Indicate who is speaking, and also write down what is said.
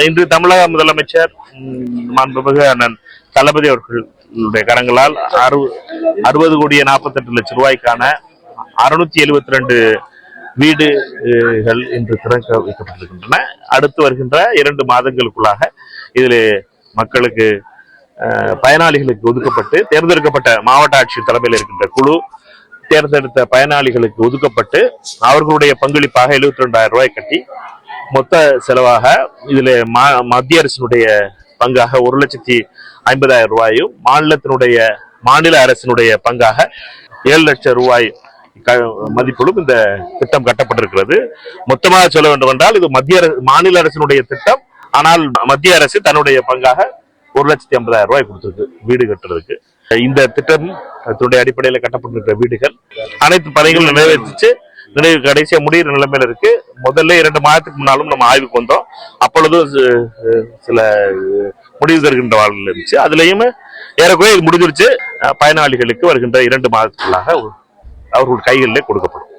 Speaker 1: இன்று தமிழக முதலமைச்சர் மாண்புமிகு அண்ணன் தளபதி அவர்களுடைய கரங்களால் 60,48,00,000 ரூபாய்க்கான 672 வீடுகள் இன்று திறக்க வைக்கப்பட்டிருக்கின்றன. அடுத்து வருகின்ற 2 மாதங்களுக்குள்ளாக இதில் மக்களுக்கு பயனாளிகளுக்கு ஒதுக்கப்பட்டு தேர்ந்தெடுக்கப்பட்ட மாவட்ட ஆட்சியர் தலைமையில் இருக்கின்ற குழு தேர்ந்தெடுத்த பயனாளிகளுக்கு ஒதுக்கப்பட்டு அவர்களுடைய பங்களிப்பாக 72,000 ரூபாய் கட்டி மொத்த செலவாக இதில் மத்திய அரசினுடைய பங்காக 1,50,000 ரூபாயும் மாநில அரசினுடைய பங்காக 7 லட்சம் ரூபாய் மதிப்பிலும் இந்த திட்டம் கட்டப்பட்டிருக்கிறது. மொத்தமாக சொல்ல வேண்டும் என்றால் இது மாநில அரசினுடைய திட்டம். ஆனால் மத்திய அரசு தன்னுடைய பங்காக 1,50,000 ரூபாய் கொடுத்திருக்கு வீடு கட்டுறதுக்கு. இந்த திட்டத்தினுடைய அடிப்படையில் கட்டப்பட்டிருக்கிற வீடுகள் அனைத்து பணிகளும் நிறைவேற்றிச்சு கடைசியா முடிகிற நிலைமையில இருக்கு. முதல்ல 2 மாதத்துக்கு முன்னாலும் நம்ம ஆய்வுக்கு வந்தோம். அப்பொழுதும் சில முடிவு தருகின்ற வாழ்வில் இருந்துச்சு. அதுலயுமே ஏறக்குறைய இது முடிஞ்சிருச்சு. பயனாளிகளுக்கு வருகின்ற 2 மாதத்துக்குள்ளாக அவர்கள் கைகளிலே கொடுக்கப்படும்.